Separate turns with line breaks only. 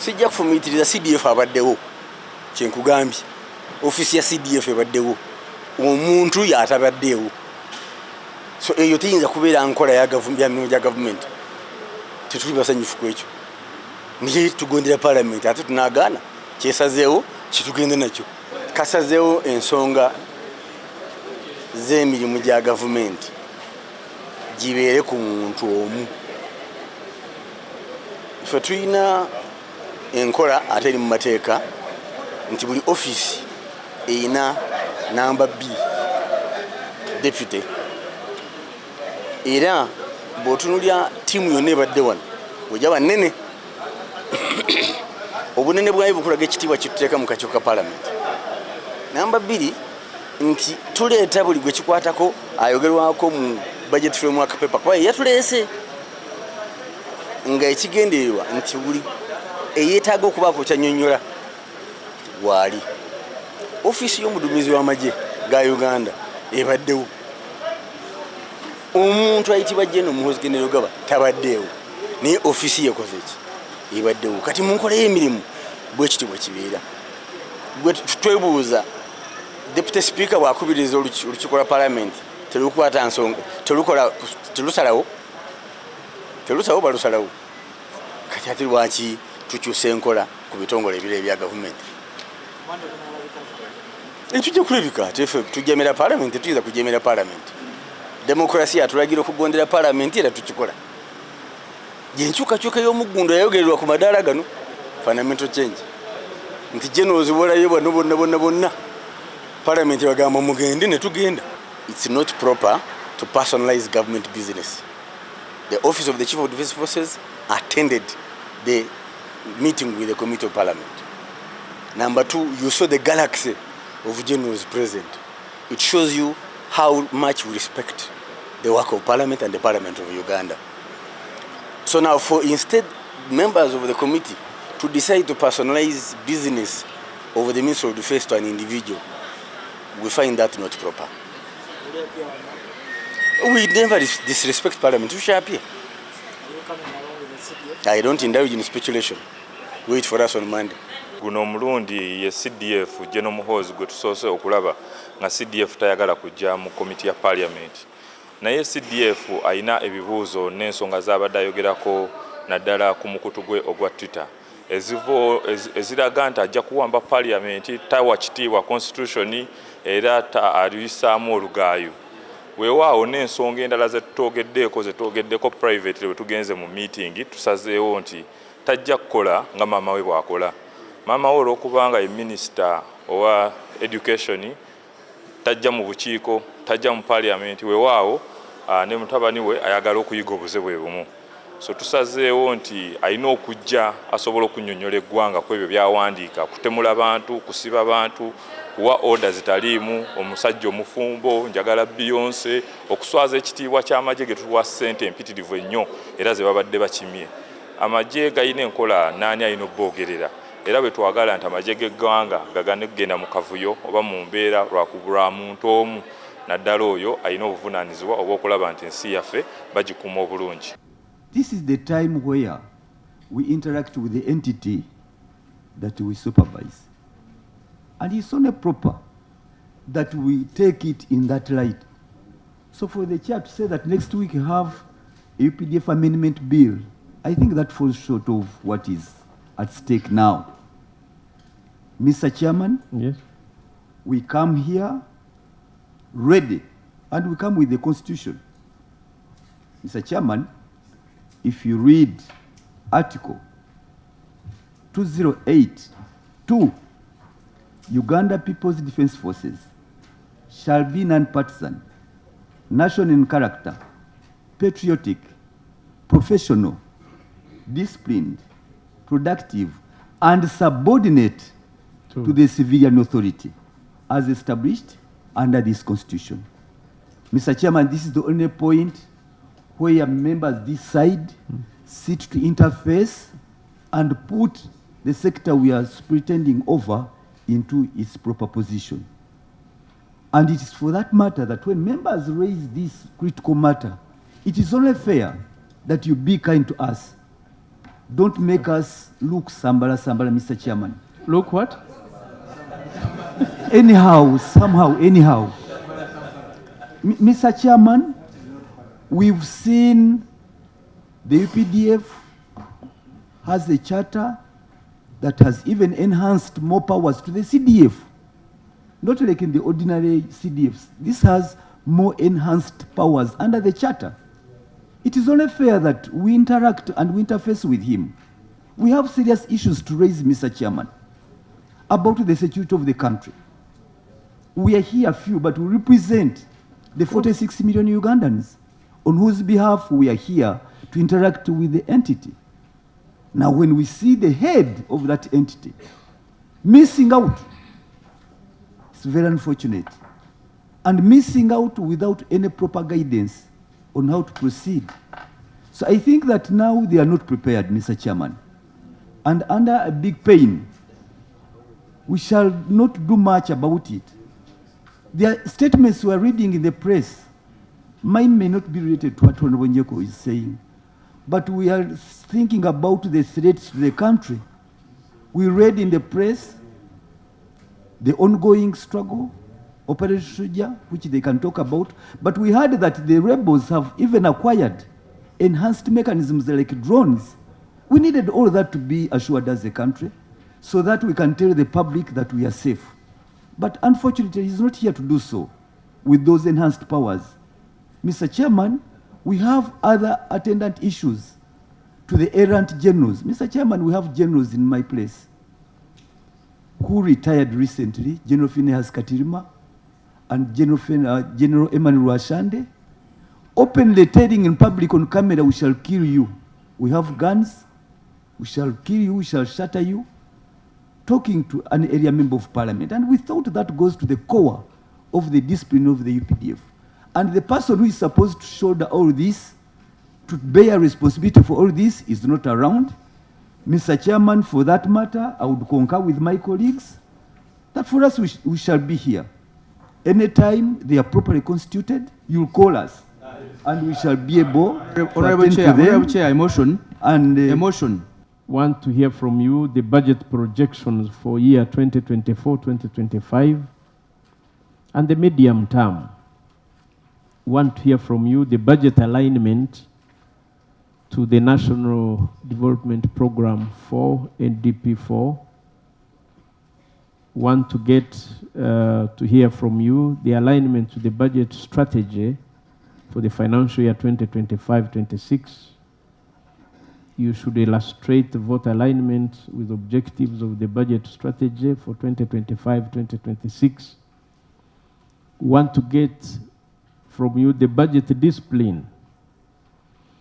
sijja kufumiitiriza CDF abaddewo kyenkugambye ofisi ya CDF ebaddewo omuntu yatabaddewo so eyo teyinza kubeera nkola ya gavumenti tetuli basanyufu ku ekyo niye tugondera parliament ate tunagaana kyesazeewo kitugende nakyo kasazeewo ensonga z'emirimu gya gavumenti gibeere ku muntu omu ffe tulina enkola ate eri mu mateeka nti buli office eyina namba 2 deputy era bw'otunulya ttiimu yonna ebadde wano ojja banene obunene bwayo bukulaga ekitiibwa kituteeka mu kakyo ka palamenti. Namba 2 nti tuleeta buli gwe kikwatako ayogerwako mu budget framework paper kuba yatuleese nga ekigendererwa nti buli eyeetaaga okubaako kyanyonnyola waali. Ofisi y'omuduumizi w'amagye ga Uganda ebaddewo, omuntu ayitibwa General Muhoozi Bamuyise tabaddewo, naye ofisi yekoze ki ebaddewo. Kati mu nkola y'emirimu bwe kiti bwe kibeera. Gwe twebuuza Deputy Speaker bw'akubiriza olukiiko lwa Parliament terukwata nsonga terusalawo balusalawo. Kati ate lwaki tukyusa enkola ku bitongole ebiro ebya gavumenti? Tujja kulabika tujemera Parliament, tuyinza kujemera Parliament. Demokrasia atulagira okugondera Parliament era tukikola. Gyenkyukakyuka y'omuggundo yayogererwa ku madaala gano fundamental change nti generals bolayo bonna Parliament bagamba mugende ne tugenda. It's not proper to personalize government business. The office of the Chief of Defence Forces attended the meeting with the Committee of Parliament. Number 2, you saw the galaxy of generals present. It shows you how much we respect the work of Parliament and the Parliament of Uganda. So now for instead members of the committee to decide to personalize business over the Ministry of Defence to an individual, we find that not proper. We never disrespect Parliament. We shall appear. I don't indulge in speculation. Wait for us on Monday.
Guno omulundi ye CDF General Muhoozi gwe tusoose okulaba nga CDF tayagala kujja mu komiti ya Parliament. Naye CDF ayina ebibuuzo n'ensonga z'abadde ayogerako naddala ku mukutu gwe ogwa Twitter eziraga nti ajja kuwamba Parliament, tawa kitiibwa constitution era alwisaamu olugaayo. Weewaawo n'ensonga endala zetwogeddeko private bwe tugenze mu meeting tusazeewo nti tajja kukola nga maama we bw'akola. Maama we olw'okubanga ye Minister owa Education tajja mu bukiiko, tajja mu Parliament, weewaawo ne mutabani we ayagala okuyiga obuze bwe bumu. So tusazeewo nti alina okujja asobola okunnyonnyola eggwanga ku ebyo byawandiika, kutemula bantu, kusiba bantu, kuwa order zitaliimu, omusajja omufumbo, njagala Beyonce, okuswaza ekitiibwa ky'amagye ge tuwa ssente empitirivu ennyo era ze babadde bakimye. Amagye gayina enkola naani alina obboogerera, era bwe twagala nti amagye g'eggwanga gagane kugenda mu kavuyo oba mu mbeera lwakubulwa muntu omu, naddala oyo alina obuvunaanyizibwa obw'okulaba nti ensi yaffe bagikuuma obulungi.
This is the time where we interact with the entity that we supervise. And it's only proper that we take it in that light. So for the chair to say that next week we have a UPDF amendment bill, I think that falls short of what is at stake now. Mr. Chairman,
yes,
we come here ready, and we come with the Constitution. Mr. Chairman, if you read Article 208(2), Uganda People's Defence Forces shall be non-partisan, national in character, patriotic, professional, disciplined, productive, and subordinate to the civilian authority as established under this Constitution. Mr. Chairman, this is the only point where members decide, sit to interface, and put the sector we are pretending over into its proper position. And it is for that matter that when members raise this critical matter, it is only fair that you be kind to us don't make us look sambala, Mr. Chairman.
Look what?
Anyhow, somehow, anyhow. Mr. Chairman, we've seen the UPDF has a charter that has even enhanced more powers to the CDF. Not like in the ordinary CDFs. This has more enhanced powers under the charter. It is only fair that we interact and we interface with him. We have serious issues to raise, Mr. Chairman, about the security of the country. We are here few, but we represent the 46 million Ugandans on whose behalf we are here to interact with the entity. Now, when we see the head of that entity missing out, it's very unfortunate. And missing out without any proper guidance on how to proceed. So I think that now they are not prepared, Mr. Chairman. And under a big pain, we shall not do much about it. Their statements we are reading in the press, mine may not be related to what Honorable Nyeko is saying, but we are thinking about the threats to the country. We read in the press the ongoing struggle, Operation Shuja, which they can talk about, but we heard that the rebels have even acquired enhanced mechanisms like drones. We needed all that to be assured as a country so that we can tell the public that we are safe. But unfortunately, he's not here to do so with those enhanced powers. Mr. Chairman, we have other attendant issues to the errant generals. Mr. Chairman, we have generals in my place who retired recently, General Phineas Katirima and General Emmanuel Ashande, openly telling in public on camera, we shall kill you. We have guns, we shall kill you, we shall shatter you, talking to an area member of parliament. And we thought that goes to the core of the discipline of the UPDF. And the person who is supposed to shoulder all this, to bear responsibility for all this, is not around. Mr. Chairman, for that matter, I would concur with my colleagues that for us, we shall be here. Anytime they are properly constituted, you'll call us. And we shall be able to attend to them.
Honorable Chair, emotion.
And
emotion. Want to hear from you the budget projections for year 2024-2025 and the medium term. Want to hear from you the budget alignment to the National Development Program 4 and DP4. Want to get to hear from you the alignment to the budget strategy for the financial year 2025-26. You should illustrate the vote alignment with objectives of the budget strategy for 2025-2026. Want to get from you the budget discipline